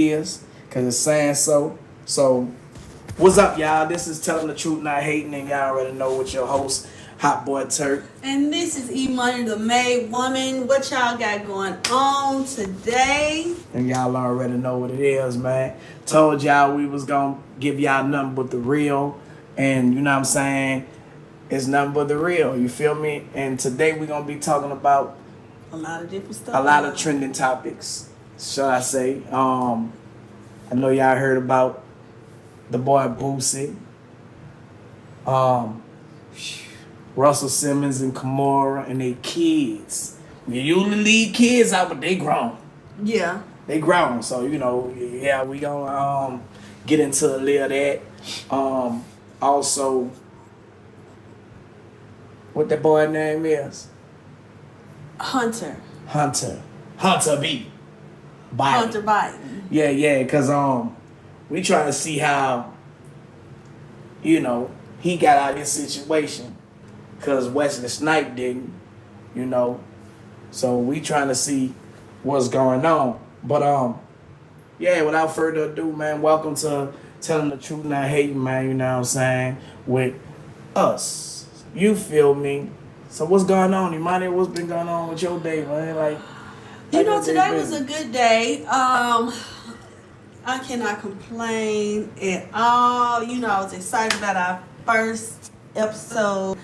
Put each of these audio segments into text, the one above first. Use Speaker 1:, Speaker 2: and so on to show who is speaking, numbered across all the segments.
Speaker 1: is, because it's saying so. So, what's up, y'all? This is Telling the Truth, Not Hating, and y'all already know with your host, Hotboyturk.
Speaker 2: And this is E-Money, the Made Woman. What y'all got going on today?
Speaker 1: And y'all already know what it is, man. Told y'all we was going to give y'all nothing but the real. And you know what I'm saying? It's nothing but the real. You feel me? And today we're going to be talking about
Speaker 2: a lot of different stuff.
Speaker 1: A lot of trending topics, shall I say. I know y'all heard about the boy Boosie. Russell Simmons and Kimora and their kids. You usually leave kids out, but they grown.
Speaker 2: Yeah.
Speaker 1: They grown. So, you know, yeah, we gonna get into a little of that. Also, what that boy name is?
Speaker 2: Hunter
Speaker 1: B. Biden.
Speaker 2: Hunter Biden.
Speaker 1: Yeah, cause we trying to see how, you know, he got out of this situation. Cause Wesley Snipes didn't, you know. So we trying to see what's going on. But yeah, without further ado, man, welcome to Telling the Truth, Not Hating, man, you know what I'm saying? With us. You feel me? So what's going on, Imani? What's been going on with your day, man? Like,
Speaker 2: you know, today was a good day. I cannot complain at all. You know, I was excited about our first episode,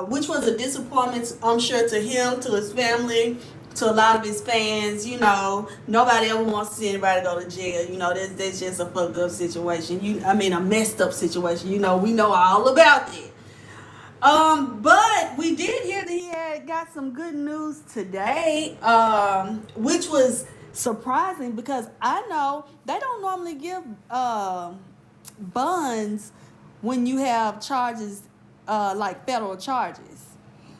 Speaker 2: which was a disappointment, I'm sure, to him, to his family, to a lot of his fans. You know, nobody ever wants to see anybody go to jail. You know, that's just a fucked up situation. A messed up situation. You know, we know all about it. But we did hear that he had got some good news today, which was surprising because I know they don't normally give bonds when you have charges, like federal charges.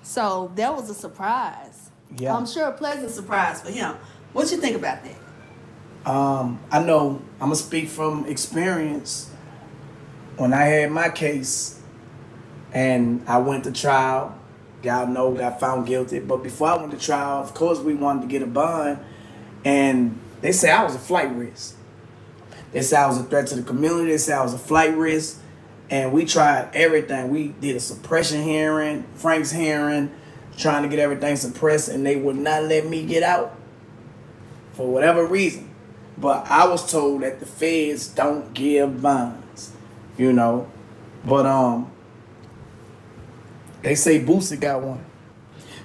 Speaker 2: So that was a surprise.
Speaker 1: Yeah.
Speaker 2: I'm sure a pleasant surprise for him. What you think about that?
Speaker 1: I know I'm gonna speak from experience. When I had my case and I went to trial, y'all know, got found guilty. But before I went to trial, of course, we wanted to get a bond. And they said I was a flight risk. They said I was a threat to the community. They said I was a flight risk. And we tried everything. We did a suppression hearing, Frank's hearing, trying to get everything suppressed. And they would not let me get out for whatever reason. But I was told that the feds don't give bonds, you know. But they say Boosie got one.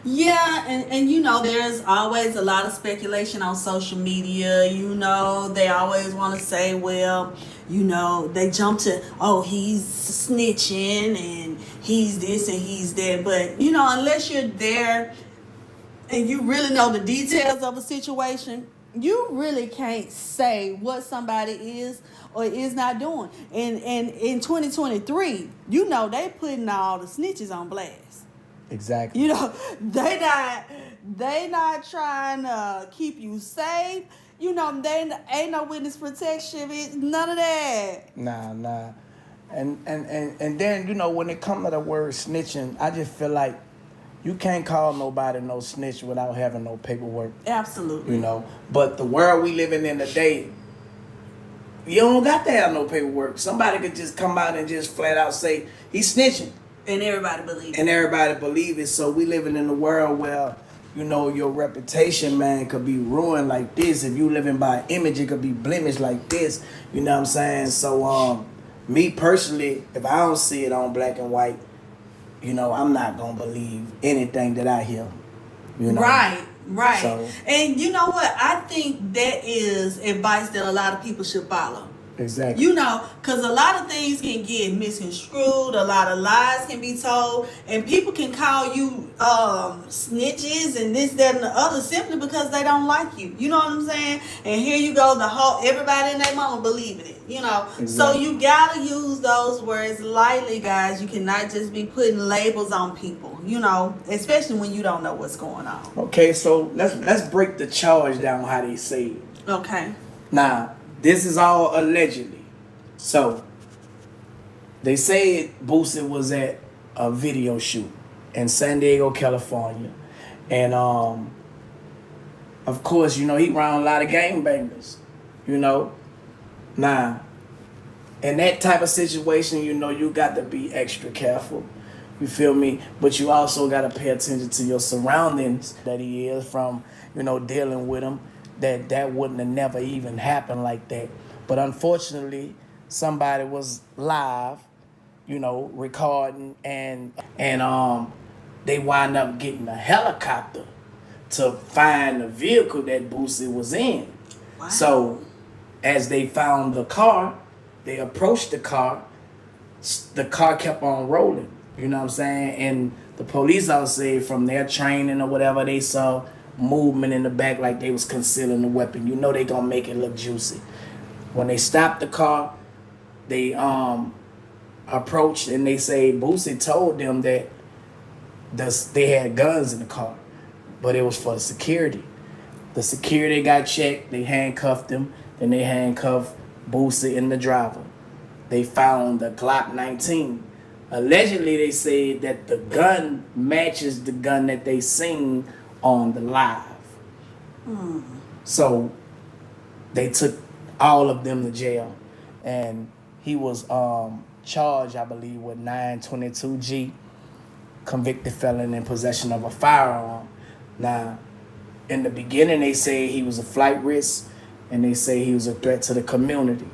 Speaker 2: Yeah, and you know, there's always a lot of speculation on social media. You know, they always want to say, well, you know, they jump to, oh, he's snitching and he's this and he's that. But, you know, unless you're there and you really know the details of a situation, you really can't say what somebody is or is not doing. And in 2023, you know, they putting all the snitches on blast.
Speaker 1: Exactly.
Speaker 2: You know, they not trying to keep you safe. You know, they ain't no witness protection, none of that.
Speaker 1: Nah. And then, you know, when it comes to the word snitching, I just feel like you can't call nobody no snitch without having no paperwork.
Speaker 2: Absolutely.
Speaker 1: You know, but the world we living in today, you don't got to have no paperwork. Somebody could just come out and just flat out say he's snitching.
Speaker 2: And everybody believe it.
Speaker 1: And everybody believe it. So we living in a world where, you know, your reputation, man, could be ruined like this. If you living by image, it could be blemished like this. You know what I'm saying? So, me personally, if I don't see it on black and white, you know, I'm not going to believe anything that I hear. You know?
Speaker 2: Right.
Speaker 1: So,
Speaker 2: and you know what? I think that is advice that a lot of people should follow.
Speaker 1: Exactly.
Speaker 2: You know, because a lot of things can get misconstrued, a lot of lies can be told, and people can call you snitches and this, that, and the other simply because they don't like you. You know what I'm saying? And here you go, everybody and their mama believing it, you know.
Speaker 1: Exactly.
Speaker 2: So you gotta use those words lightly, guys. You cannot just be putting labels on people, you know, especially when you don't know what's going on.
Speaker 1: Okay, so let's break the charge down how they say it.
Speaker 2: Okay.
Speaker 1: Now, this is all allegedly. So, they said Boosie was at a video shoot in San Diego, California. And of course, you know, he around a lot of gangbangers, you know. Now, in that type of situation, you know, you got to be extra careful. You feel me? But you also got to pay attention to your surroundings that he is from, you know, dealing with him. That wouldn't have never even happened like that. But unfortunately, somebody was live, you know, recording, and they wind up getting a helicopter to find the vehicle that Boosie was in.
Speaker 2: Wow.
Speaker 1: So as they found the car, they approached the car. The car kept on rolling. You know what I'm saying? And the police officer, from their training or whatever, they saw movement in the back like they was concealing the weapon. You know they gonna make it look juicy. When they stopped the car, they approached and they say Boosie told them that they had guns in the car, but it was for the security. The security got checked. They handcuffed him. Then they handcuffed Boosie and the driver. They found a Glock 19. Allegedly, they say that the gun matches the gun that they seen on the live. So they took all of them to jail, and he was charged, I believe, with 922G, convicted felon in possession of a firearm. Now, in the beginning, they say he was a flight risk, and they say he was a threat to the community.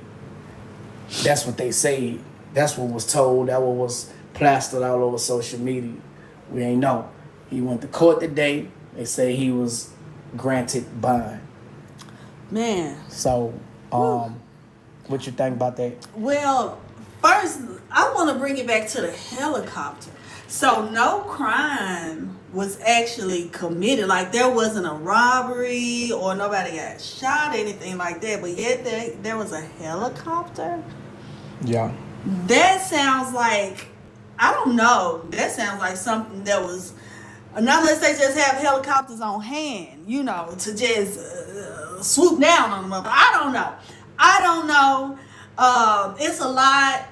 Speaker 1: That's what they say. That's what was told. That what was plastered all over social media. We ain't know. He went to court today. They say he was granted bond.
Speaker 2: Man.
Speaker 1: So, what you think about that?
Speaker 2: Well, first, I want to bring it back to the helicopter. So, no crime was actually committed. Like, there wasn't a robbery or nobody got shot or anything like that. But yet, there was a helicopter?
Speaker 1: Yeah.
Speaker 2: That sounds like, I don't know. That sounds like something that was, not unless they just have helicopters on hand, you know, to just swoop down on them. But I don't know. It's a lot.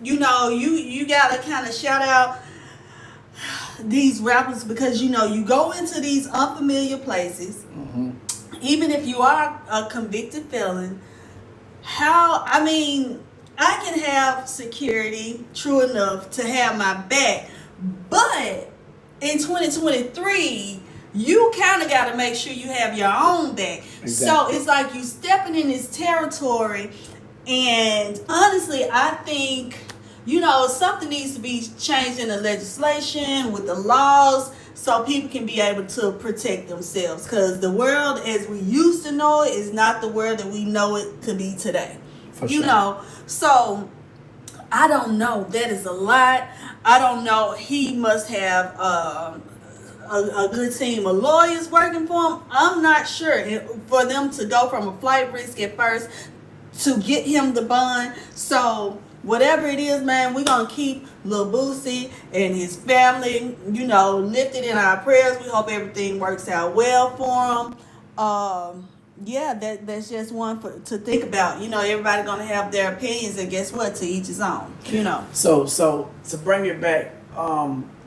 Speaker 2: You know, you gotta kind of shout out these rappers because, you know, you go into these unfamiliar places.
Speaker 1: Mm-hmm.
Speaker 2: Even if you are a convicted felon, I can have security, true enough, to have my back. But in 2023, you kind of got to make sure you have your own back. Exactly. So it's like you stepping in this territory. And honestly, I think, you know, something needs to be changed in the legislation with the laws so people can be able to protect themselves. Because the world as we used to know it is not the world that we know it to be today. For sure. You know, so I don't know. That is a lot. I don't know. He must have a good team of lawyers working for him. I'm not sure. For them to go from a flight risk at first to get him the bond. So whatever it is, man, we're going to keep Lil Boosie and his family, you know, lifted in our prayers. We hope everything works out well for him. Yeah, that's just one to think about. You know, everybody gonna have their opinions, and guess what? To each his own. You know. So
Speaker 1: to bring it back,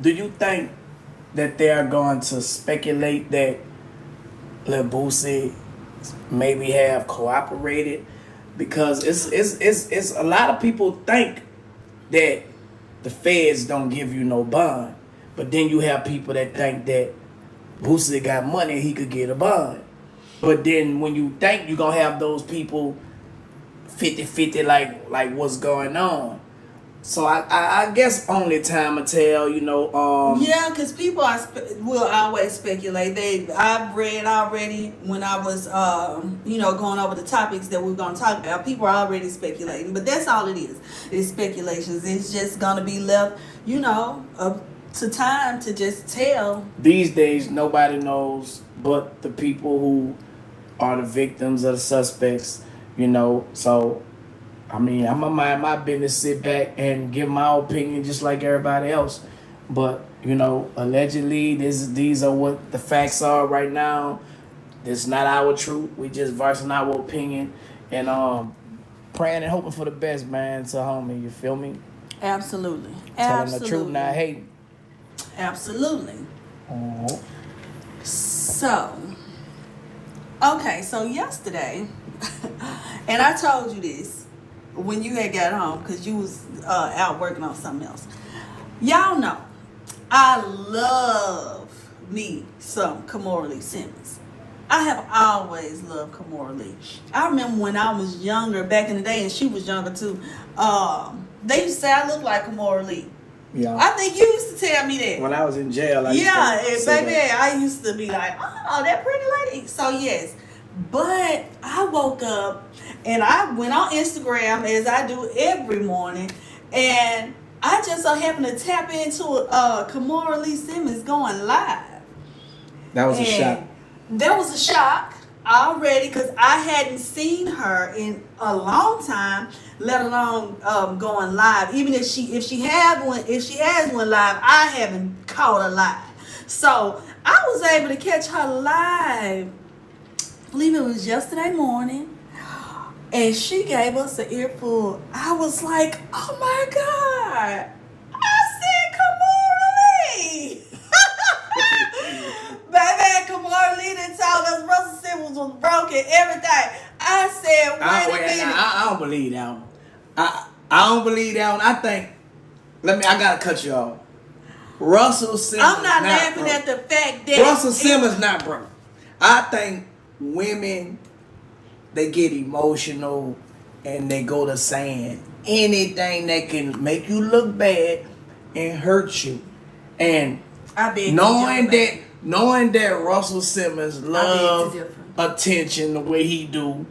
Speaker 1: do you think that they are going to speculate that Lil Boosie maybe have cooperated? Because it's a lot of people think that the feds don't give you no bond, but then you have people that think that Boosie got money, he could get a bond. But then when you think you're going to have those people 50-50 like what's going on. So I guess only time will tell, you know.
Speaker 2: Yeah, because people will always speculate. I've read already when I was, you know, going over the topics that we're going to talk about. People are already speculating. But that's all it is. It's speculations. It's just going to be left, you know, to time to just tell.
Speaker 1: These days, nobody knows but the people who are the victims of the suspects, you know. So, I mean, I'm going to mind my business, sit back and give my opinion just like everybody else. But, you know, allegedly, these are what the facts are right now. This is not our truth. We just voicing our opinion and praying and hoping for the best, man, to homie. You feel me?
Speaker 2: Absolutely.
Speaker 1: Telling the truth, not hating.
Speaker 2: Absolutely.
Speaker 1: Uh-huh.
Speaker 2: So, Okay, so yesterday, and I told you this when you had got home because you was out working on something else. Y'all know I love me some Kimora Lee Simmons. I have always loved Kimora Lee. I remember when I was younger, back in the day, and she was younger too. They used to say I look like Kimora Lee.
Speaker 1: Yeah.
Speaker 2: I think you used to tell me that.
Speaker 1: When I was in jail, I
Speaker 2: Yeah,
Speaker 1: used to
Speaker 2: and baby,
Speaker 1: that.
Speaker 2: I used to be like, oh, that pretty lady. So yes, but I woke up and I went on Instagram as I do every morning, and I just so happened to tap into Kimora Lee Simmons going live.
Speaker 1: That was a
Speaker 2: And
Speaker 1: shock.
Speaker 2: That was a shock already because I hadn't seen her in a long time, let alone going live. Even if she has one live, I haven't caught her live. So I was able to catch her live. I believe it was yesterday morning, and she gave us an earful. I was like, oh my God. I said, Kimora Lee. Baby, Kimora Lee done told us Russell Simmons was broken, everything. I said, wait a minute.
Speaker 1: I don't believe that one. I don't believe that one. I think, I gotta cut you off. Russell Simmons
Speaker 2: I'm not laughing
Speaker 1: broke.
Speaker 2: at the fact that
Speaker 1: Russell Simmons not broke. I think women, they get emotional and they go to saying anything that can make you look bad and hurt you. And
Speaker 2: I beg
Speaker 1: knowing that Russell Simmons loves
Speaker 2: I beg to differ.
Speaker 1: attention the way he do,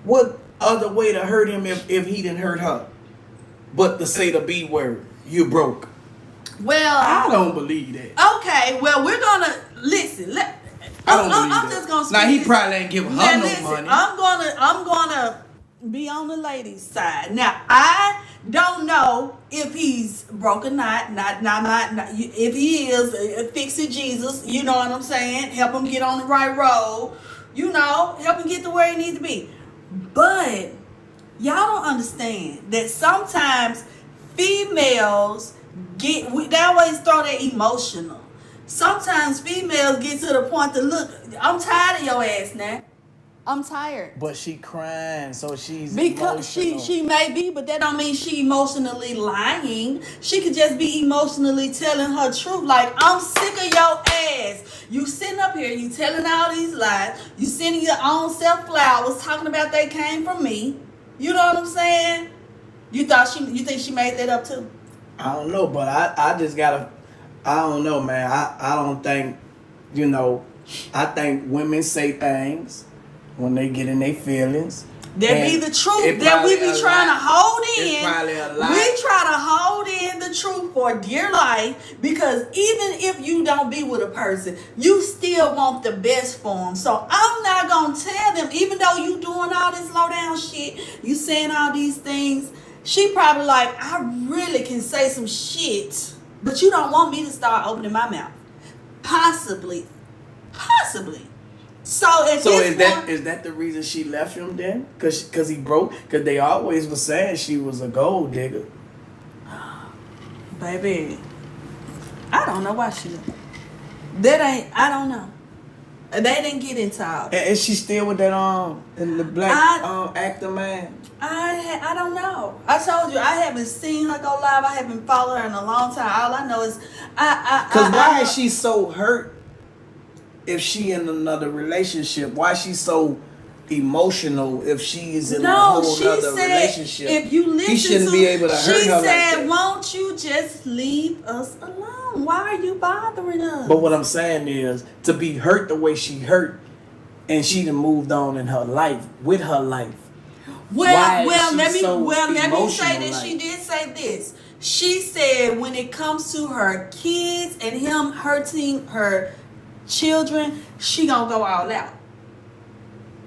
Speaker 1: what other way to hurt him if he didn't hurt her? But to say the B word, you broke.
Speaker 2: Well,
Speaker 1: I don't believe that.
Speaker 2: okay, well, we're gonna listen.
Speaker 1: I don't believe
Speaker 2: I'm
Speaker 1: that.
Speaker 2: just gonna
Speaker 1: Now he
Speaker 2: speak-
Speaker 1: probably ain't giving her
Speaker 2: Now,
Speaker 1: no
Speaker 2: listen,
Speaker 1: money.
Speaker 2: I'm gonna be on the ladies' side. Now I don't know if he's broke or not. Not if he is, fix it, Jesus. You know what I'm saying? Help him get on the right road. Help him get to where he needs to be. But y'all don't understand that sometimes females they always throw that emotional. Sometimes females get to the point to look, I'm tired of your ass now. I'm tired.
Speaker 1: But she crying, so she's
Speaker 2: Because
Speaker 1: emotional.
Speaker 2: she may be, but that don't mean she emotionally lying. She could just be emotionally telling her truth. Like, I'm sick of your ass. You sitting up here, you telling all these lies. You sending your own self flowers, talking about they came from me. You know what I'm saying? You think she made that up too?
Speaker 1: I don't know, but I just gotta. I don't know, man. I don't think, I think women say things when they get in their feelings.
Speaker 2: That be the truth that we be trying to hold in.
Speaker 1: It's probably a lie.
Speaker 2: We try to hold in the truth for dear life because even if you don't be with a person, you still want the best for them. So I'm not going to tell them, even though you doing all this low down shit, you saying all these things, she probably like, I really can say some shit, but you don't want me to start opening my mouth. Possibly. So
Speaker 1: is that the reason she left him then? Cause he broke? Cause they always was saying she was a gold digger.
Speaker 2: Baby, I don't know why she left. I don't know. They didn't get into all that.
Speaker 1: And is she still with that the black actor man?
Speaker 2: I don't know. I told you I haven't seen her go live. I haven't followed her in a long time. All I know is
Speaker 1: why is she so hurt? If she in another relationship, why she so emotional if she's in a whole other relationship?
Speaker 2: If you listen,
Speaker 1: he shouldn't be able to hurt her
Speaker 2: she
Speaker 1: like
Speaker 2: said,
Speaker 1: that.
Speaker 2: "Won't you just leave us alone? Why are you bothering us?"
Speaker 1: But what I'm saying is to be hurt the way she hurt, and she done moved on in her life with her life.
Speaker 2: Let me say
Speaker 1: emotional
Speaker 2: that
Speaker 1: like?
Speaker 2: she did say this. She said when it comes to her kids and him hurting her children, she gonna go all out.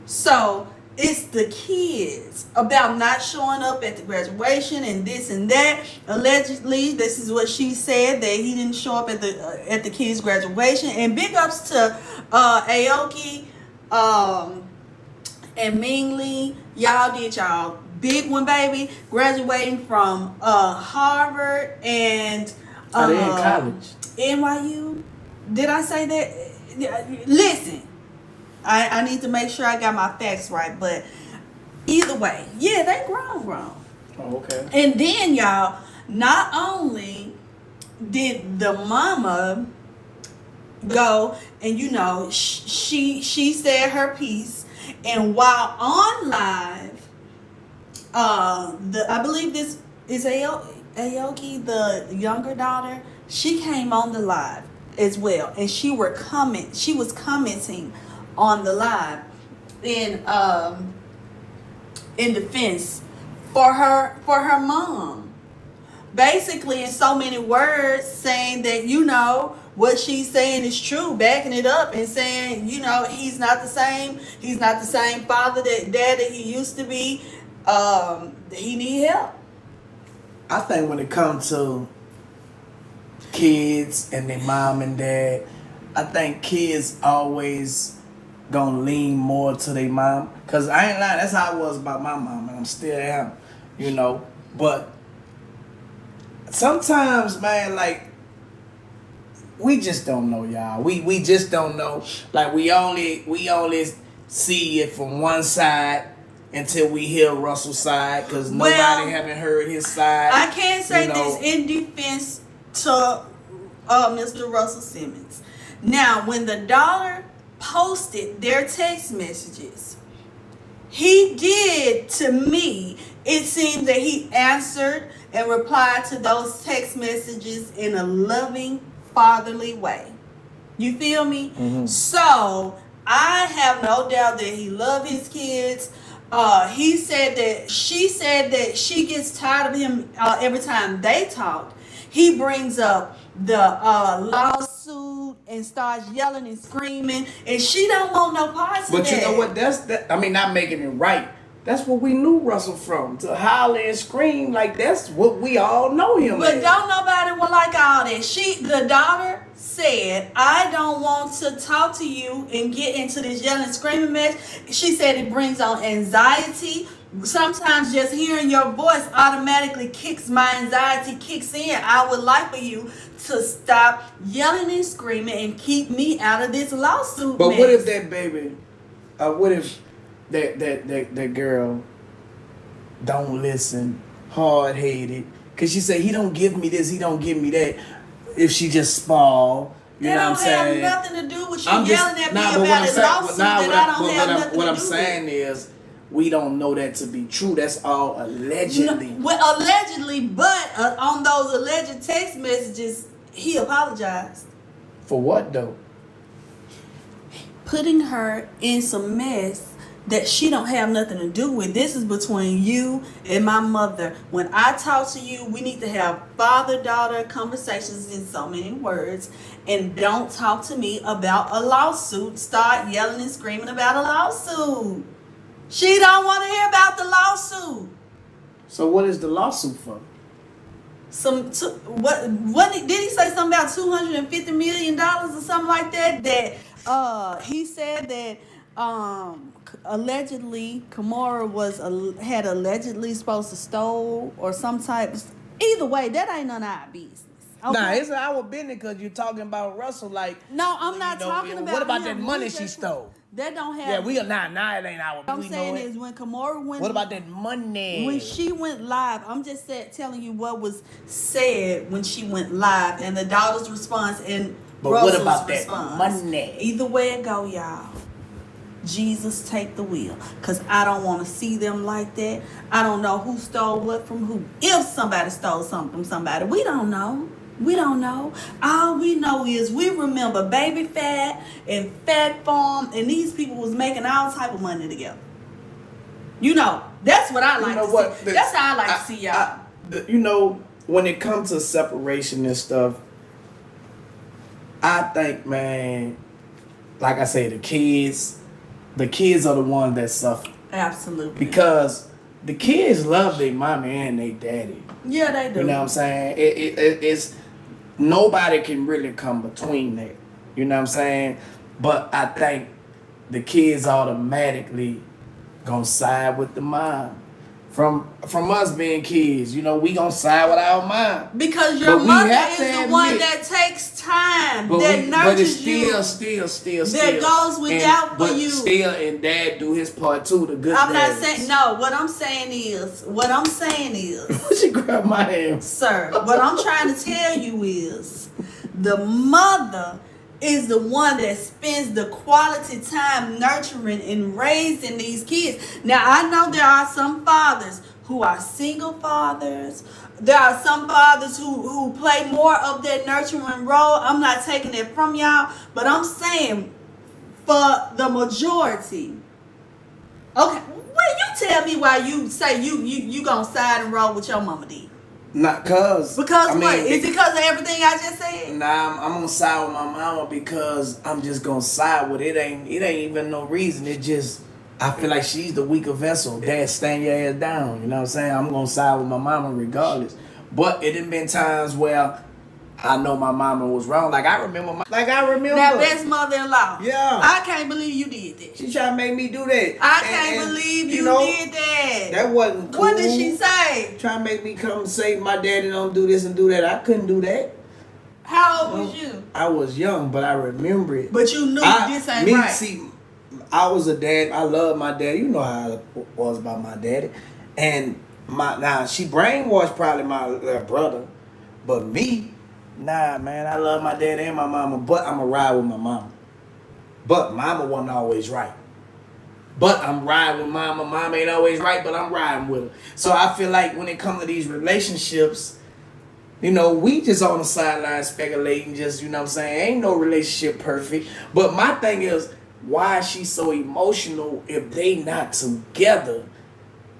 Speaker 2: So it's the kids about not showing up at the graduation and this and that. Allegedly, this is what she said, that he didn't show up at the kids' graduation. And big ups to Aoki and Ming Lee. Y'all did y'all big one, baby. Graduating from Harvard and
Speaker 1: Are they in college?
Speaker 2: NYU. Did I say that? Listen, I need to make sure I got my facts right. But either way, yeah, they grown.
Speaker 1: Oh, okay.
Speaker 2: And then y'all, not only did the mama go and she said her piece, and while on live, I believe this is Aoki, the younger daughter, she came on the live as well, and she was commenting on the live in defense for her mom. Basically, in so many words, saying that what she's saying is true, backing it up and saying he's not the same father dad that he used to be. He need help.
Speaker 1: I think when it comes to kids and their mom and dad, I think kids always gonna lean more to their mom. Cause I ain't lying, that's how I was about my mom, and I'm still am, But sometimes, man, like, we just don't know, y'all. We just don't know. Like, we only see it from one side until we hear Russell's side, because nobody haven't heard his side.
Speaker 2: I can't say this in defense to Mr. Russell Simmons. Now, when the daughter posted their text messages, he did, to me, it seemed that he answered and replied to those text messages in a loving, fatherly way. You feel me?
Speaker 1: Mm-hmm.
Speaker 2: So I have no doubt that he loved his kids. She said that she gets tired of him every time they talk. He brings up the lawsuit and starts yelling and screaming, and she don't want no parts of that.
Speaker 1: But you know what? I mean, not making it right. That's what we knew Russell from. To holler and scream, like, that's what we all know him
Speaker 2: But
Speaker 1: as.
Speaker 2: don't nobody will like all that. The daughter said, I don't want to talk to you and get into this yelling and screaming mess. She said it brings on anxiety. Sometimes just hearing your voice automatically my anxiety kicks in. I would like for you to stop yelling and screaming and keep me out of this lawsuit
Speaker 1: But
Speaker 2: mess.
Speaker 1: what if that baby, what if that girl don't listen, hard-headed? Because she said, he don't give me this, he don't give me that. If she just small, you know what I'm saying?
Speaker 2: That don't have nothing to do with you yelling at me about a lawsuit that I don't have nothing to do with.
Speaker 1: What I'm saying is, we don't know that to be true. That's all allegedly.
Speaker 2: Well, allegedly, but on those alleged text messages, he apologized.
Speaker 1: For what, though?
Speaker 2: Putting her in some mess that she don't have nothing to do with. This is between you and my mother. When I talk to you, we need to have father-daughter conversations in so many words, and don't talk to me about a lawsuit. Start yelling and screaming about a lawsuit. She don't want to hear about the lawsuit.
Speaker 1: So what is the lawsuit for?
Speaker 2: What did he say? Something about $250 million or something like that? That he said that allegedly Kimora had allegedly supposed to stole or some type. Either way, that ain't none of our business. Okay?
Speaker 1: Nah, it's our business because you're talking about Russell. Like,
Speaker 2: no, I'm not talking about.
Speaker 1: What about
Speaker 2: him.
Speaker 1: that money she stole?
Speaker 2: That don't have.
Speaker 1: Yeah, we are not. Nah, it ain't our.
Speaker 2: What I'm saying is when Kimora went.
Speaker 1: What about that money?
Speaker 2: When she went live, I'm just telling you what was said when she went live, and the daughter's response and
Speaker 1: but
Speaker 2: Russell's
Speaker 1: what about
Speaker 2: response.
Speaker 1: That money?
Speaker 2: Either way it go, y'all. Jesus take the wheel, cause I don't want to see them like that. I don't know who stole what from who. If somebody stole something from somebody, we don't know. We don't know. All we know is we remember Baby Fat and Fat Farm, and these people was making all type of money together. That's what I like to see. That's how I like to see y'all.
Speaker 1: When it comes to separation and stuff, I think, man, like I say, the kids are the ones that suffer.
Speaker 2: Absolutely.
Speaker 1: Because the kids love their mommy and their daddy.
Speaker 2: Yeah, they do.
Speaker 1: You know what I'm saying? It's nobody can really come between that. You know what I'm saying? But I think the kids automatically gonna side with the mom from us being kids, you know, we gonna side with our mom.
Speaker 2: Because your mother is the one that takes time, that nurtures you.
Speaker 1: But it's still.
Speaker 2: That goes without for you.
Speaker 1: But still, and Dad do his part too, the good
Speaker 2: I'm not
Speaker 1: dads.
Speaker 2: saying, no, what I'm saying is.
Speaker 1: She grabbed my hand.
Speaker 2: Sir, what I'm trying to tell you is, the mother is the one that spends the quality time nurturing and raising these kids. Now, I know there are some fathers who are single fathers. There are some fathers who play more of that nurturing role. I'm not taking it from y'all, but I'm saying for the majority. Okay, well, you tell me why you say you gonna side and roll with your mama did.
Speaker 1: Not because
Speaker 2: what? Is it because of everything I just said?
Speaker 1: Nah, I'm gonna side with my mama because I'm just gonna side with it. Ain't even no reason. It just, I feel like she's the weaker vessel. Dad, stand your ass down. You know what I'm saying? I'm gonna side with my mama regardless. But it done been times where I know my mama was wrong. Like I remember.
Speaker 2: Now, best mother-in-law.
Speaker 1: Yeah.
Speaker 2: I can't believe you did that.
Speaker 1: She tried to make me do that.
Speaker 2: I can't believe you did that.
Speaker 1: That wasn't cool.
Speaker 2: What did she say?
Speaker 1: Trying to make me come say my daddy don't do this and do that. I couldn't do that.
Speaker 2: How old was you?
Speaker 1: I was young, but I remember it.
Speaker 2: But you knew this ain't right.
Speaker 1: See, I was a dad. I love my dad. You know how I was about my daddy. And she brainwashed probably my little brother. But me, nah, man, I love my dad and my mama, but I'm a ride with my mama. But mama wasn't always right. But I'm riding with mama. Mama ain't always right, but I'm riding with her. So I feel like when it comes to these relationships, you know, we just on the sideline speculating, just, you know what I'm saying? Ain't no relationship perfect. But my thing is, why is she so emotional if they not together?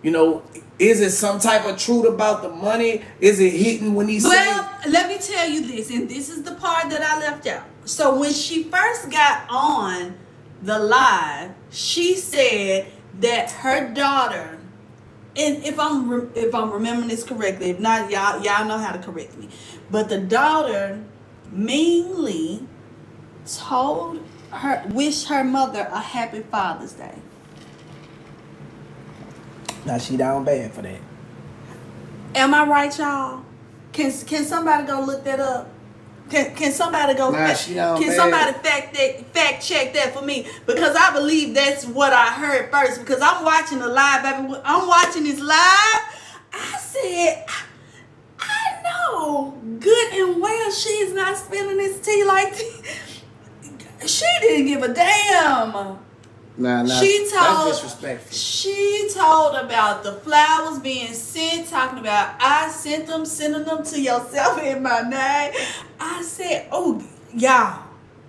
Speaker 1: You know, is it some type of truth about the money? Is it hitting when he
Speaker 2: Well, let me tell you this, and this is the part that I left out. So when she first got on the live, she said that her daughter, and if I'm remembering this correctly, if not, y'all know how to correct me, but the daughter meanly wished her mother a happy Father's Day.
Speaker 1: Now she down bad for that.
Speaker 2: Am I right, y'all? Can somebody go look that up? Can somebody go? Somebody fact check that for me? Because I believe that's what I heard first. Because I'm watching the live, baby. I'm watching this live. I said, I know good and well she's not spilling this tea like this. She didn't give a damn.
Speaker 1: That's disrespectful.
Speaker 2: She told about the flowers being sent, talking about I sent them, sending them to yourself in my name. I said, oh, y'all,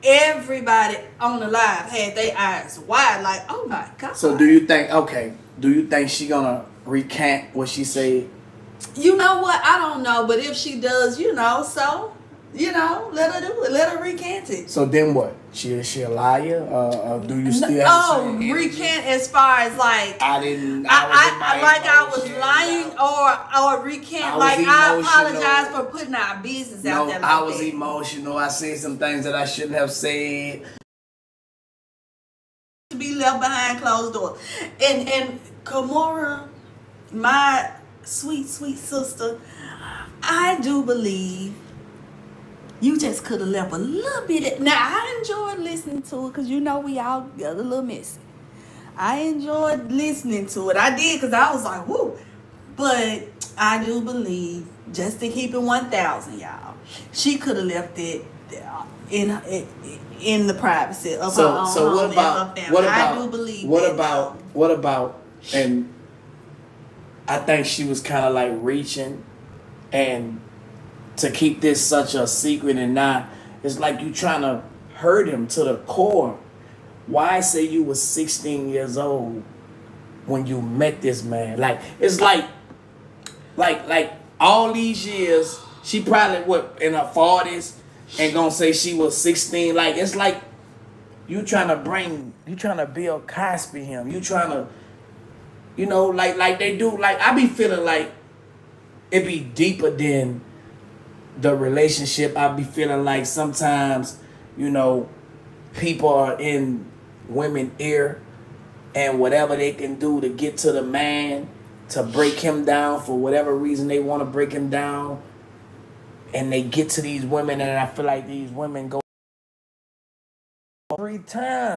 Speaker 2: everybody on the live had their eyes wide, like, oh my God.
Speaker 1: So do you think she gonna recant what she said?
Speaker 2: You know what? I don't know, but if she does, so. Let her do it. Let her recant it.
Speaker 1: So then what? She a liar? Do you still have the same
Speaker 2: recant as far as like I was lying or recant I apologize for putting our business out there.
Speaker 1: I was emotional. I said some things that I shouldn't have said.
Speaker 2: To be left behind closed doors. And Kamora, my sweet sister, I do believe you just could have left a little bit. Now, I enjoyed listening to it because we all got a little messy. I enjoyed listening to it. I did because I was like, woo. But I do believe, just to keep it 1,000, y'all, she could have left it in the privacy of her own home and her family. I do believe
Speaker 1: what about, and I think she was kind of like reaching and to keep this such a secret and not, it's like you trying to hurt him to the core. Why say you was 16 years old when you met this man? Like, it's like all these years, she probably in her 40s and gonna say she was 16. Like, it's like you trying to Bill Cosby him. You trying to, like they do. Like, I be feeling like it be deeper than the relationship. I be feeling like sometimes, people are in women's ear and whatever they can do to get to the man, to break him down for whatever reason they want to break him down. And they get to these women, and I feel like these women go 3 times.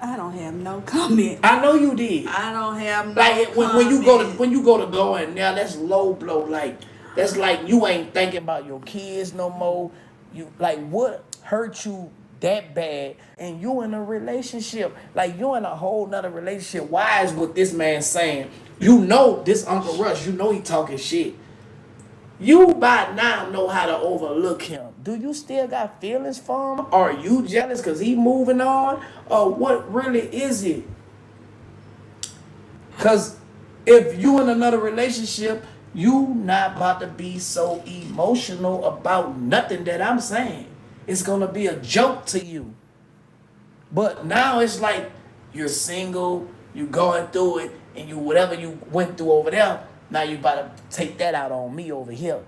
Speaker 2: I don't have no comment.
Speaker 1: I know you did.
Speaker 2: I don't have no
Speaker 1: like when
Speaker 2: comment.
Speaker 1: when you go to go in now, that's low blow. Like that's like you ain't thinking about your kids no more. You like what hurt you that bad, and you in a relationship, like you in a whole nother relationship. Why is what this man saying? You know this Uncle Rush. You know he talking shit. You by now know how to overlook him. Do you still got feelings for him? Are you jealous because he moving on? Or what really is it? Because if you in another relationship, you not about to be so emotional about nothing that I'm saying. It's going to be a joke to you. But now it's like you're single, you going through it, and you whatever you went through over there, now you about to take that out on me over here.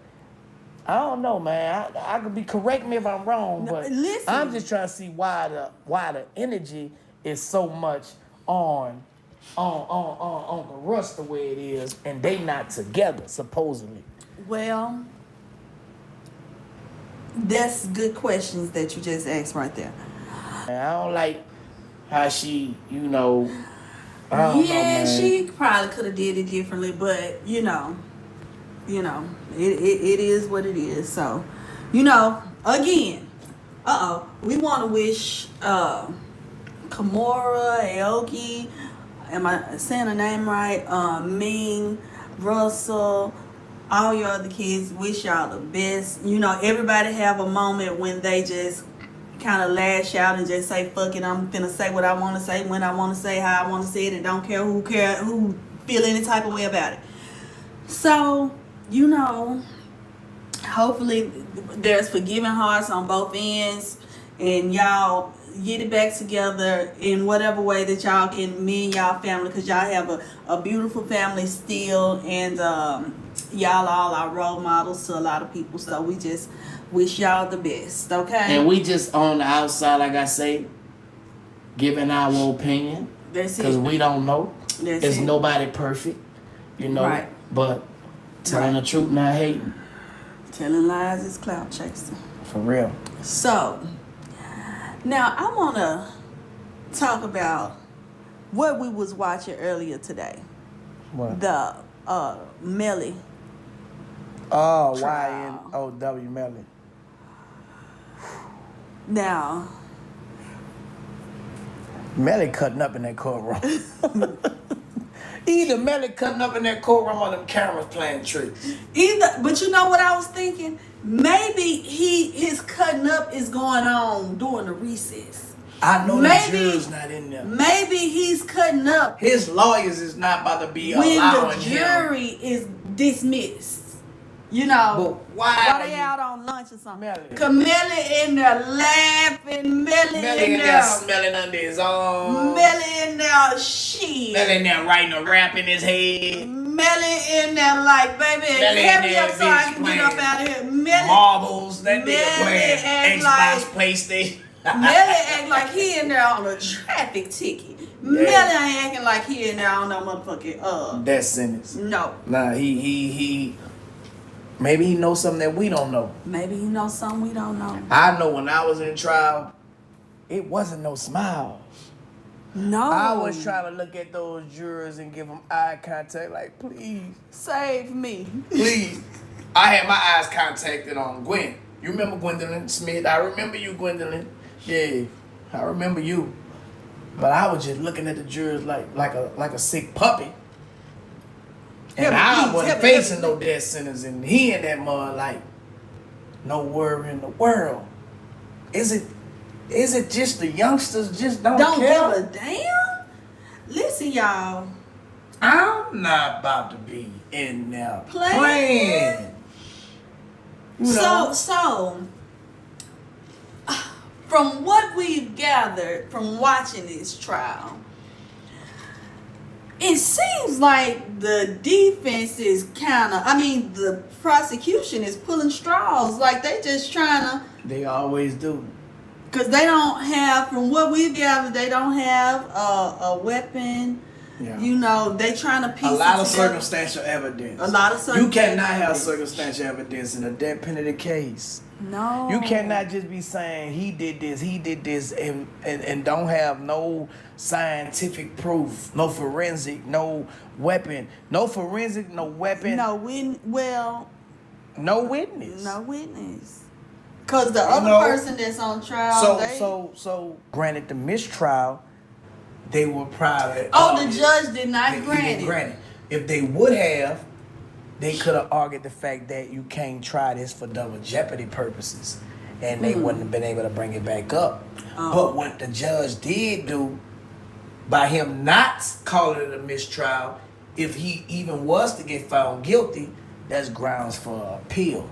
Speaker 1: I don't know, man. I could be correct me if I'm wrong, but
Speaker 2: listen.
Speaker 1: I'm just trying to see why the energy is so much on the Russ the way it is, and they not together supposedly.
Speaker 2: Well, that's good questions that you just asked right there.
Speaker 1: And I don't like how she, I don't know, man.
Speaker 2: She probably could have did it differently, but it is what it is. So, again, we want to wish Kimora, Aoki, am I saying her name right? Ming, Russell, all your other kids, wish y'all the best. Everybody have a moment when they just kind of lash out and just say, fuck it, I'm finna say what I want to say, when I want to say, how I want to say it, and don't care who feel any type of way about it. So, hopefully there's forgiving hearts on both ends, and y'all get it back together in whatever way that y'all can, me and y'all family, because y'all have a beautiful family still, and y'all all are role models to a lot of people. So we just wish y'all the best, okay?
Speaker 1: And we just on the outside, like I say, giving our opinion.
Speaker 2: That's it.
Speaker 1: Because we don't know.
Speaker 2: There's
Speaker 1: nobody perfect,
Speaker 2: Right.
Speaker 1: But telling the truth, not hating.
Speaker 2: Telling lies is clout chasing.
Speaker 1: For real.
Speaker 2: So, now I want to talk about what we was watching earlier today.
Speaker 1: What?
Speaker 2: The Melly.
Speaker 1: Oh,
Speaker 2: trial.
Speaker 1: YNOW Melly.
Speaker 2: Now,
Speaker 1: Melly cutting up in that courtroom. Either Melly cutting up in that courtroom or them cameras playing tricks.
Speaker 2: but you know what I was thinking? Maybe his cutting up is going on during the recess.
Speaker 1: I know the juror's not in there.
Speaker 2: Maybe he's cutting up.
Speaker 1: His lawyers is not about to be
Speaker 2: when
Speaker 1: allowing
Speaker 2: the
Speaker 1: him.
Speaker 2: jury is dismissed. But
Speaker 1: why
Speaker 2: they out on lunch or something?
Speaker 1: Melly?
Speaker 2: Cause Melly in there laughing, Melly in there
Speaker 1: smelling under his arm.
Speaker 2: Melly in there shit.
Speaker 1: Melly in there writing a rap in his head.
Speaker 2: Melly in there like, baby, hurry up so I can get up out of here. Melly,
Speaker 1: Marbles, that nigga
Speaker 2: Melly
Speaker 1: playing
Speaker 2: act
Speaker 1: Xbox,
Speaker 2: like-
Speaker 1: PlayStation.
Speaker 2: Melly act like he in there on a traffic ticket. Melly ain't acting like he in there on no motherfucking
Speaker 1: Death sentence.
Speaker 2: No.
Speaker 1: Nah, he maybe he knows something that we don't know.
Speaker 2: Maybe he knows something we don't know.
Speaker 1: I know when I was in trial, it wasn't no smiles.
Speaker 2: No.
Speaker 1: I was trying to look at those jurors and give them eye contact, like, please,
Speaker 2: Save me.
Speaker 1: please. I had my eyes contacted on Gwen. You remember Gwendolyn Smith? I remember you, Gwendolyn. Yeah, I remember you. But I was just looking at the jurors like a sick puppy. And I wasn't facing no death sentence, and he in that mud like, no worry in the world. Is it just the youngsters just don't care?
Speaker 2: Give a damn? Listen, y'all.
Speaker 1: I'm not about to be in there
Speaker 2: Playing. So, from what we've gathered from watching this trial, it seems like the defense is the prosecution is pulling straws. Like they just trying to.
Speaker 1: They always do.
Speaker 2: Because they don't have, from what we've gathered, they don't have a weapon.
Speaker 1: Yeah.
Speaker 2: You know, they trying to piece
Speaker 1: a lot
Speaker 2: it
Speaker 1: of
Speaker 2: together.
Speaker 1: circumstantial evidence.
Speaker 2: A lot of circumstantial
Speaker 1: You cannot have
Speaker 2: evidence.
Speaker 1: circumstantial evidence in a death penalty case.
Speaker 2: No.
Speaker 1: You cannot just be saying he did this, and don't have no scientific proof, no forensic, no weapon, no forensic, no weapon,
Speaker 2: No
Speaker 1: no witness.
Speaker 2: no witness. Because the other person that's on trial,
Speaker 1: So granted the mistrial, they were private.
Speaker 2: the judge did not
Speaker 1: He
Speaker 2: grant
Speaker 1: didn't
Speaker 2: it.
Speaker 1: grant it. If they would have, they could have argued the fact that you can't try this for double jeopardy purposes, and they wouldn't have been able to bring it back up. But what the judge did do, by him not calling it a mistrial, if he even was to get found guilty, that's grounds for appeal.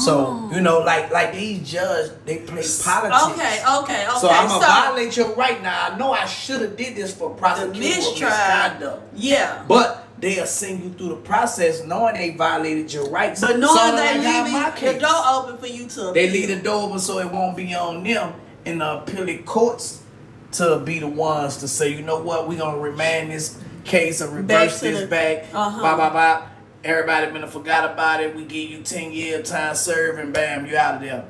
Speaker 1: So, you know, like these judges, they play politics.
Speaker 2: Okay.
Speaker 1: So I'm going to violate your right now. I know I should have did this for prosecution or misconduct.
Speaker 2: Yeah.
Speaker 1: But they'll send you through the process knowing they violated your rights.
Speaker 2: But knowing
Speaker 1: So
Speaker 2: they
Speaker 1: like
Speaker 2: leaving the door open for you to
Speaker 1: They
Speaker 2: appeal.
Speaker 1: leave the door open so it won't be on them in the appellate courts to be the ones to say, you know what, we're going to remand this case or reverse this back. Blah, blah, blah. Everybody been forgot about it. We give you 10 year time serve and bam, you out of there.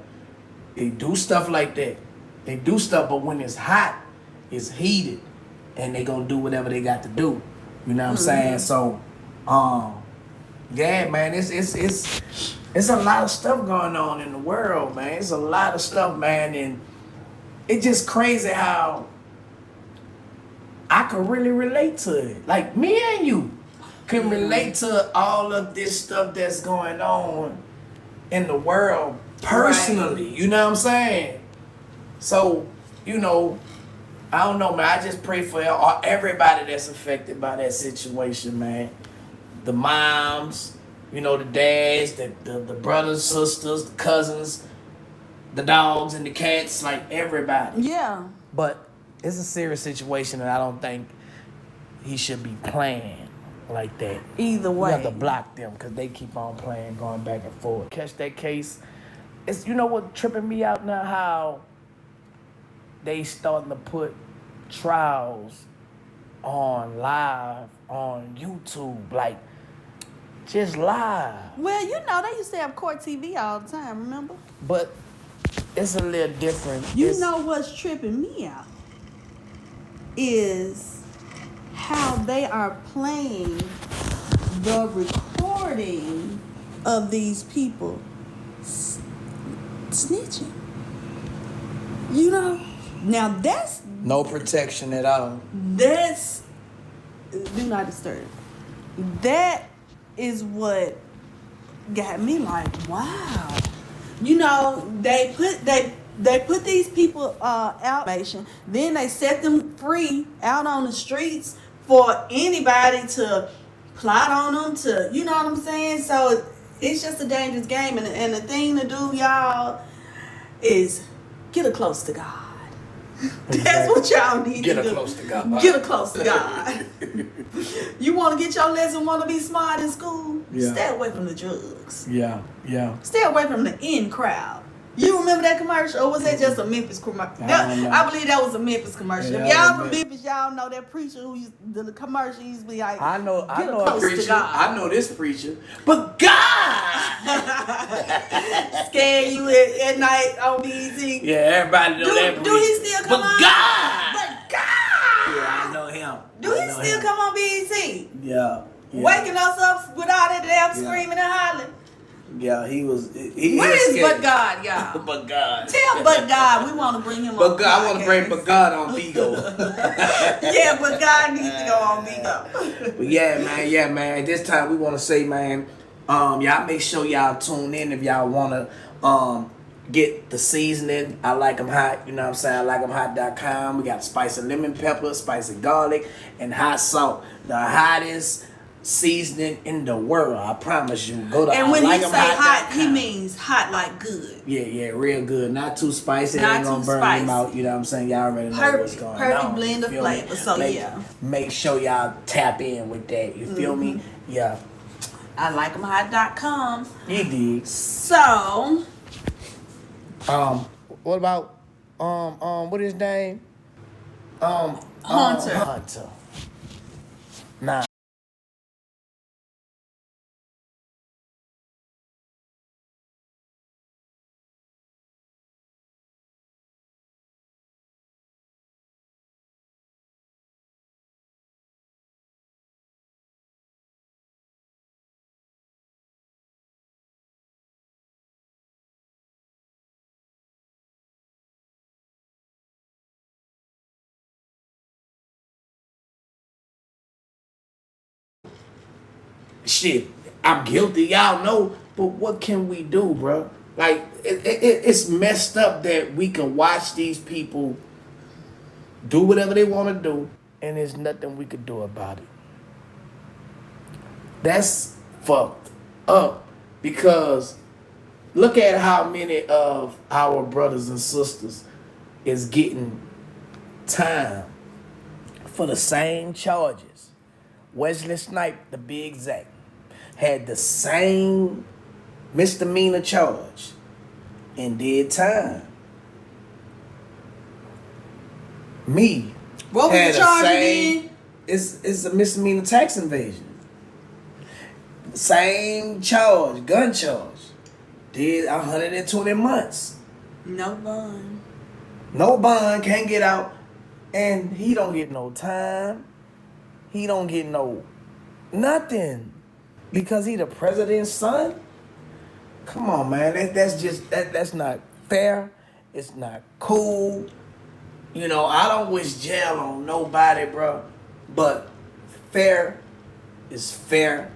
Speaker 1: They do stuff like that. They do stuff, but when it's hot, it's heated, and they gonna do whatever they got to do. You know what I'm saying? So, yeah, man, it's a lot of stuff going on in the world, man. It's a lot of stuff, man, and it's just crazy how I can really relate to it. Like me and you can relate to all of this stuff that's going on in the world personally. Right. You know what I'm saying? So, you know, I don't know, man. I just pray for everybody that's affected by that situation, man. The moms, you know, the dads, the brothers, sisters, the cousins, the dogs and the cats, like everybody.
Speaker 2: Yeah.
Speaker 1: But it's a serious situation, and I don't think he should be playing like that.
Speaker 2: Either way.
Speaker 1: You have to block them because they keep on playing, going back and forth. Catch that case. It's, you know what tripping me out now? How they starting to put trials on live on YouTube, like just live.
Speaker 2: Well, you know, they used to have court TV all the time, remember?
Speaker 1: But it's a little different.
Speaker 2: You know what's tripping me out is how they are playing the recording of these people snitching. You know? Now that's...
Speaker 1: No protection at all.
Speaker 2: That's... Do not disturb. That is what got me like, wow. You know, they put these people out, then they set them free out on the streets for anybody to plot on them, to, you know what I'm saying? So it's just a dangerous game, and the thing to do, y'all, is get her close to God. That's what y'all need to do.
Speaker 1: Get her close to God.
Speaker 2: Get her close to God. You want to get your lesson, want to be smart in school?
Speaker 1: Yeah.
Speaker 2: Stay away from the drugs.
Speaker 1: Yeah.
Speaker 2: Stay away from the in crowd. You remember that commercial, or was that just a Memphis commercial? I believe that was a Memphis commercial.
Speaker 1: Yeah,
Speaker 2: if y'all from Memphis, y'all know that preacher who the commercial used to be like,
Speaker 1: I know
Speaker 2: close
Speaker 1: a preacher.
Speaker 2: to God.
Speaker 1: I know this preacher. But God
Speaker 2: scare you at night on BET.
Speaker 1: Yeah, everybody know that preacher.
Speaker 2: Do he still come on?
Speaker 1: But God!
Speaker 2: Yeah,
Speaker 1: I know him.
Speaker 2: Do he still come on BET?
Speaker 1: Yeah.
Speaker 2: Waking us up with all that damn screaming and hollering.
Speaker 1: Yeah, he was.
Speaker 2: Where is But God, y'all?
Speaker 1: But God.
Speaker 2: Tell But God, we want to bring him on.
Speaker 1: But God, I want to bring But God on Bigo.
Speaker 2: Yeah, But God needs to go on Bigo.
Speaker 1: But yeah, man. At this time, we want to say, man, y'all make sure y'all tune in if y'all want to get the seasoning. I like them hot. You know what I'm saying? I like them hot.com. We got spicy lemon pepper, spicy garlic, and hot salt. The hottest seasoning in the world. I promise you. Go to
Speaker 2: And when he say hot,
Speaker 1: hotboyturk.com.
Speaker 2: he means hot like good.
Speaker 1: Yeah, real good. Not too spicy. It
Speaker 2: Not
Speaker 1: ain't gonna
Speaker 2: too
Speaker 1: burn
Speaker 2: spicy.
Speaker 1: them out. You know what I'm saying? Y'all already know what's going
Speaker 2: Perfect
Speaker 1: on.
Speaker 2: blend of
Speaker 1: You feel me?
Speaker 2: flavor. So yeah.
Speaker 1: Make sure y'all tap in with that. You feel me? Yeah.
Speaker 2: I like them hot.com.
Speaker 1: You dig.
Speaker 2: So
Speaker 1: What about what is his name?
Speaker 2: Hunter.
Speaker 1: Hunter. Nah. Shit, I'm guilty, y'all know, but what can we do, bro? Like, it's messed up that we can watch these people do whatever they want to do, and there's nothing we could do about it. That's fucked up, because look at how many of our brothers and sisters is getting time for the same charges. Wesley Snipes, to be exact, had the same misdemeanor charge and did time. Me.
Speaker 2: What was
Speaker 1: had
Speaker 2: the charge
Speaker 1: same,
Speaker 2: again?
Speaker 1: It's a misdemeanor tax invasion. Same charge, gun charge. Did 120 months.
Speaker 2: No bun.
Speaker 1: No bond, can't get out. And he don't get no time. He don't get no nothing. Because he the president's son? Come on, man. That's not fair. It's not cool. You know, I don't wish jail on nobody, bro. But fair is fair.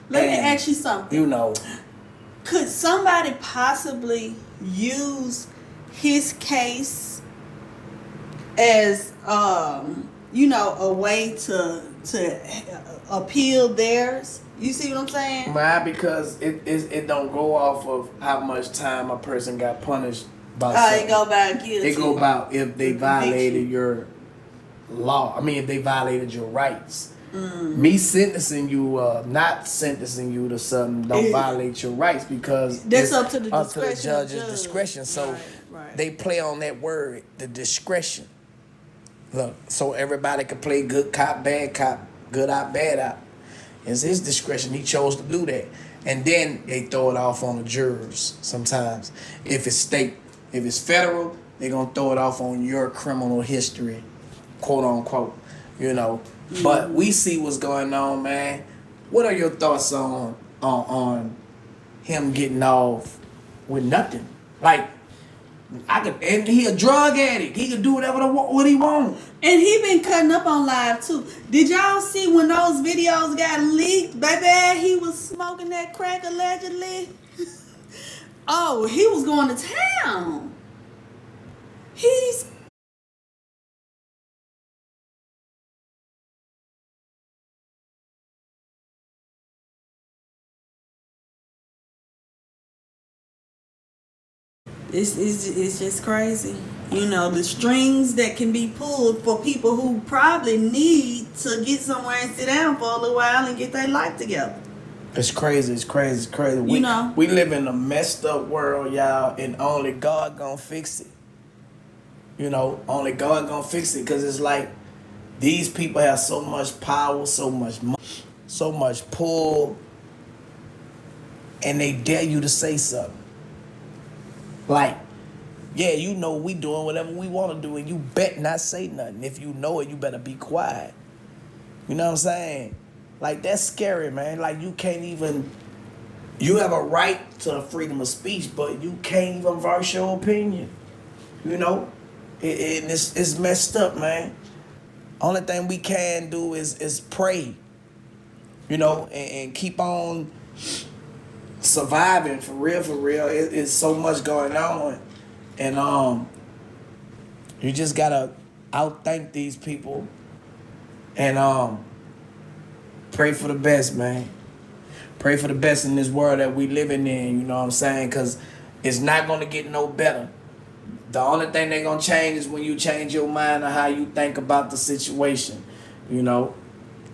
Speaker 2: Let me
Speaker 1: And,
Speaker 2: ask you something.
Speaker 1: You know,
Speaker 2: Could somebody possibly use his case as a way to appeal theirs? You see what I'm saying?
Speaker 1: why? Because it don't go off of how much time a person got punished by something.
Speaker 2: It go by guilty.
Speaker 1: It go about if they violated your law. I mean, if they violated your rights. Me sentencing you, not sentencing you to something, don't violate your rights, because
Speaker 2: That's
Speaker 1: it's
Speaker 2: up to the
Speaker 1: up to the
Speaker 2: discretion of
Speaker 1: judge's
Speaker 2: judge.
Speaker 1: discretion. So
Speaker 2: Right.
Speaker 1: they play on that word, the discretion. Look, so everybody can play good cop, good out, bad out. It's his discretion. He chose to do that. And then they throw it off on the jurors sometimes. If it's state, if it's federal, they're going to throw it off on your criminal history, quote unquote, you know. But we see what's going on, man. What are your thoughts on him getting off with nothing? Like, and he a drug addict. He can do what he want.
Speaker 2: And he been cutting up on live too. Did y'all see when those videos got leaked? Baby, he was smoking that crack allegedly. Oh, he was going to town. It's just crazy. You know, the strings that can be pulled for people who probably need to get somewhere and sit down for a little while and get their life together.
Speaker 1: It's crazy. We live in a messed up world, y'all, and only God gonna fix it. You know, only God gonna fix it, because it's like these people have so much power, so much money, so much pull, and they dare you to say something. Like, yeah, you know we doing whatever we want to do, and you bet not say nothing. If you know it, you better be quiet. You know what I'm saying? Like, that's scary, man. Like, you can't even... You have a right to freedom of speech, but you can't even voice your opinion. You know? It's messed up, man. Only thing we can do is pray. You know, and keep on surviving, for real. It's so much going on. And you just gotta outthink these people and pray for the best, man. Pray for the best in this world that we living in. You know what I'm saying? Because it's not gonna get no better. The only thing they gonna change is when you change your mind on how you think about the situation. You know,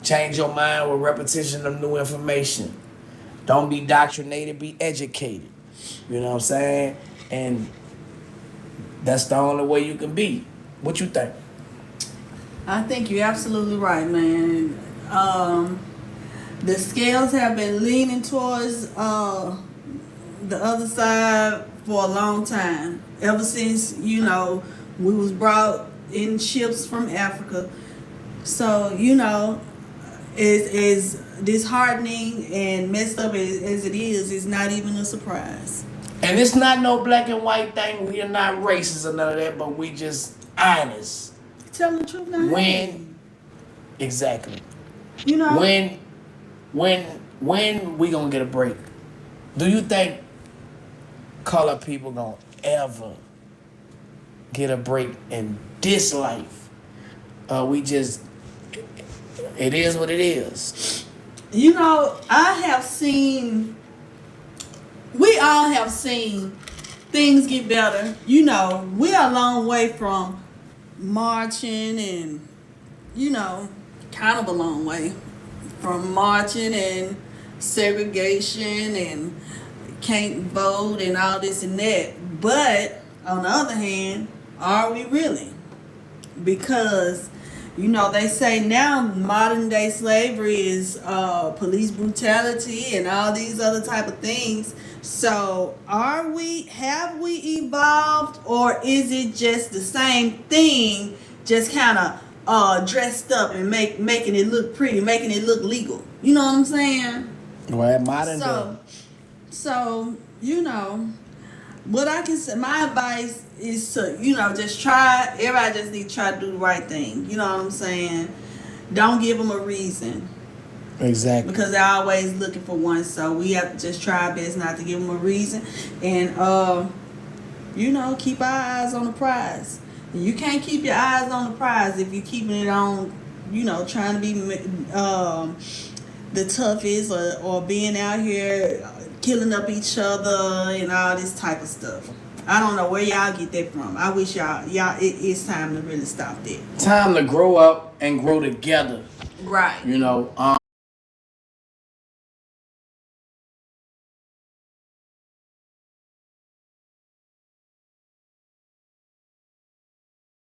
Speaker 1: change your mind with repetition of new information. Don't be doctrinated, be educated. You know what I'm saying? And that's the only way you can be. What you think?
Speaker 2: I think you're absolutely right, man. The scales have been leaning towards the other side for a long time. Ever since, we was brought in ships from Africa. So, as disheartening and messed up as it is, it's not even a surprise.
Speaker 1: And it's not no black and white thing. We are not racist or none of that, but we just honest.
Speaker 2: Tell the truth now.
Speaker 1: Exactly.
Speaker 2: You know.
Speaker 1: When we gonna get a break? Do you think colored people gonna ever get a break in this life? It is what it is.
Speaker 2: We all have seen things get better. We are a long way from marching and, kind of a long way from marching and segregation and can't vote and all this and that. But on the other hand, are we really? Because they say now modern day slavery is police brutality and all these other type of things. So have we evolved, or is it just the same thing, just kind of dressed up and making it look pretty, making it look legal? You know what I'm saying?
Speaker 1: Well, modern day.
Speaker 2: So, what I can say, my advice is to, just try, everybody just need to try to do the right thing. You know what I'm saying? Don't give them a reason.
Speaker 1: Exactly.
Speaker 2: Because they're always looking for one. So we have to just try our best not to give them a reason. And, keep our eyes on the prize. You can't keep your eyes on the prize if you're keeping it on, trying to be the toughest or being out here killing up each other and all this type of stuff. I don't know where y'all get that from. I wish it's time to really stop that.
Speaker 1: Time to grow up and grow together.
Speaker 2: Right.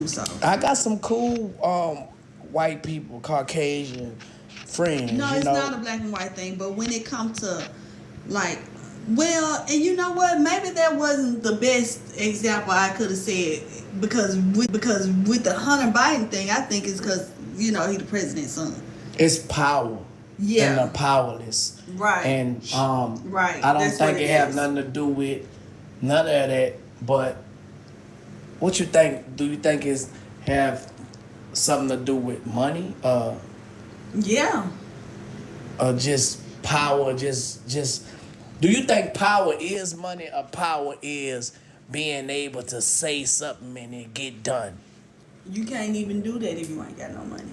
Speaker 2: So
Speaker 1: I got some cool white people, Caucasian friends.
Speaker 2: No, it's not a black and white thing, but when it comes to and you know what? Maybe that wasn't the best example I could have said, because with the Hunter Biden thing, I think it's because he the president's son.
Speaker 1: It's power.
Speaker 2: Yeah.
Speaker 1: And the powerless.
Speaker 2: Right.
Speaker 1: And
Speaker 2: right.
Speaker 1: I don't think it have nothing to do with none of that. But what you think? Do you think it have something to do with money?
Speaker 2: Yeah.
Speaker 1: Or just power? Just. Do you think power is money, or power is being able to say something and it get done?
Speaker 2: You can't even do that if you ain't got no money.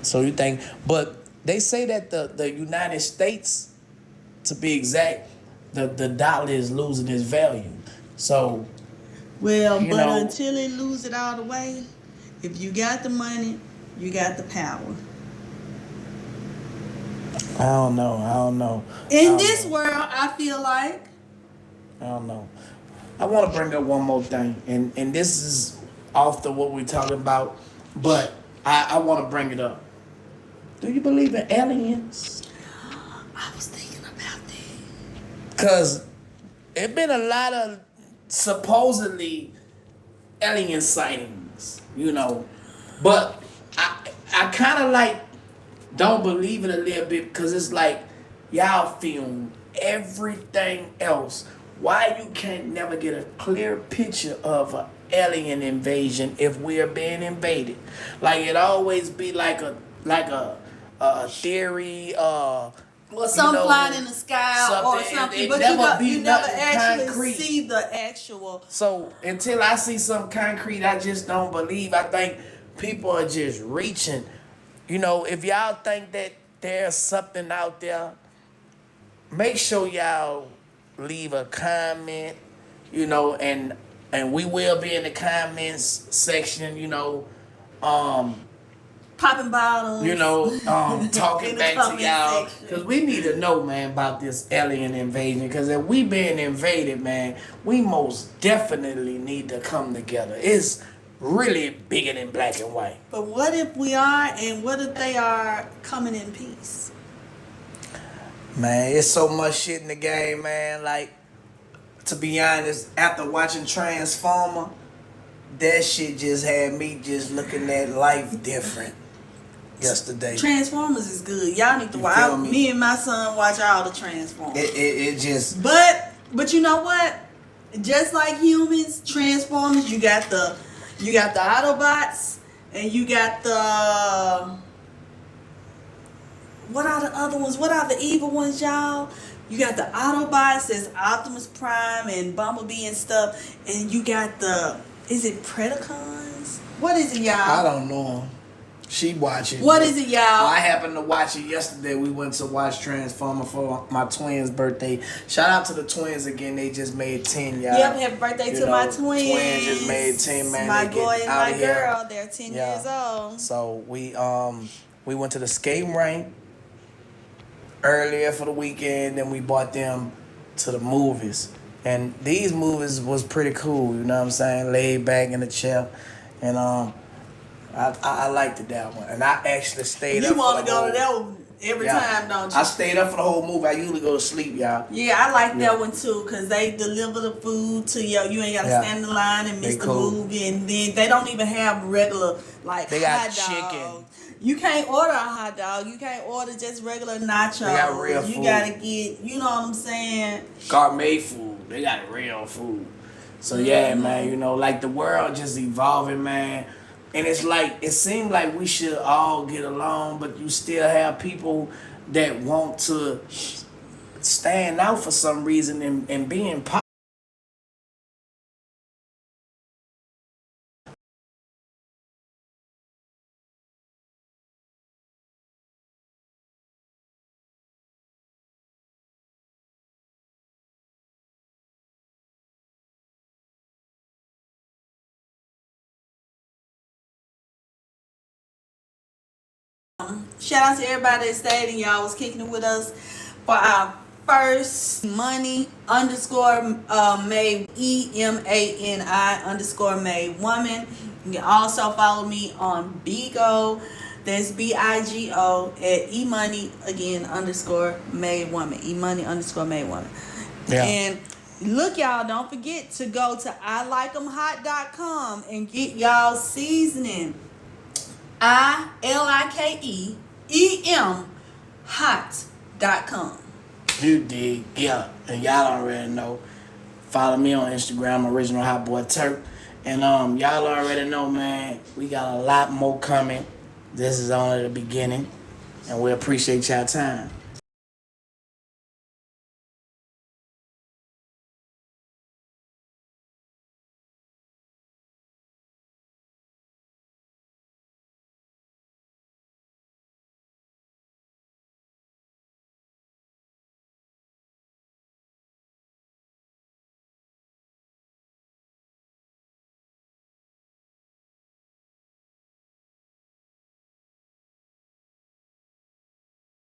Speaker 1: So you think, but they say that the United States, to be exact, the dollar is losing its value. So,
Speaker 2: until it lose it all the way, if you got the money, you got the power.
Speaker 1: I don't know.
Speaker 2: In this world, I feel like.
Speaker 1: I don't know. I want to bring up one more thing, and this is off the what we're talking about, but I want to bring it up. Do you believe in aliens?
Speaker 2: I was thinking about that.
Speaker 1: Because there's been a lot of supposedly alien sightings, but I kind of don't believe it a little bit, because it's like y'all film everything else. Why you can't never get a clear picture of an alien invasion if we are being invaded? Like it always be like a theory.
Speaker 2: Some flying in the sky or something, but you never actually concrete. See the actual.
Speaker 1: So until I see something concrete, I just don't believe. I think people are just reaching. you know, if y'all think that there's something out there, make sure y'all leave a comment, you know, and we will be in the comments section, you know,
Speaker 2: popping bottles.
Speaker 1: you know, talking
Speaker 2: In the
Speaker 1: back to
Speaker 2: comment
Speaker 1: y'all,
Speaker 2: section.
Speaker 1: because we need to know, man, about this alien invasion. Because if we being invaded, man, we most definitely need to come together. It's really bigger than black and white.
Speaker 2: But what if we are, and what if they are coming in peace?
Speaker 1: Man, it's so much shit in the game, man. Like, to be honest, after watching Transformer, that shit just had me just looking at life different yesterday.
Speaker 2: Transformers is good. Y'all need to
Speaker 1: You
Speaker 2: watch.
Speaker 1: feel me?
Speaker 2: Me and my son watch all the Transformers.
Speaker 1: It just...
Speaker 2: But you know what? Just like humans, Transformers, you got the Autobots, and you got the... What are the other ones? What are the evil ones, y'all? You got the Autobots, there's Optimus Prime and Bumblebee and stuff. And you got the... Is it Predacons? What is it, y'all?
Speaker 1: I don't know. She watching.
Speaker 2: What is it, y'all?
Speaker 1: I happened to watch it yesterday. We went to watch Transformer for my twins' birthday. Shout out to the twins again. They just made 10, y'all.
Speaker 2: Yep, happy birthday to my twins.
Speaker 1: Twins just made 10, man.
Speaker 2: My
Speaker 1: They
Speaker 2: boy
Speaker 1: getting
Speaker 2: and
Speaker 1: outta
Speaker 2: my
Speaker 1: here.
Speaker 2: girl, they're 10
Speaker 1: Yeah.
Speaker 2: years old.
Speaker 1: So we went to the skating rink earlier for the weekend. Then we brought them to the movies. And these movies was pretty cool, you know what I'm saying? Laid back in the chair. And I liked it, that one. And I actually stayed up
Speaker 2: You
Speaker 1: for
Speaker 2: want
Speaker 1: the
Speaker 2: to go
Speaker 1: whole...
Speaker 2: to that one every time, don't you?
Speaker 1: I stayed up for the whole movie. I usually go to sleep, y'all.
Speaker 2: Yeah, I like that one too, because they deliver the food to you. You ain't got to stand in the line and miss the movie. And then they don't even have regular, like,
Speaker 1: They got
Speaker 2: hot dog.
Speaker 1: chicken.
Speaker 2: You can't order a hot dog. You can't order just regular nachos.
Speaker 1: They got real food.
Speaker 2: You got to get, you know what I'm saying?
Speaker 1: Gourmet food. They got real food. So, yeah, man, you know, like the world just evolving, man. And it's like, it seems like we should all get along, but you still have people that want to stand out for some reason and being popular.
Speaker 2: Shout out to everybody that stayed and y'all was kicking it with us for our first money _ made EMANI _ made woman. You can also follow me on Bigo. That's BIGO at emoney again _ made woman. emoney _ made woman.
Speaker 1: Yeah.
Speaker 2: And look, y'all, don't forget to go to ilikemhot.com and get y'all seasoning. ILIKEEM hot.com.
Speaker 1: You dig? Yeah. And y'all already know. Follow me on Instagram, original Hotboyturk. And y'all already know, man, we got a lot more coming. This is only the beginning. And we appreciate y'all time.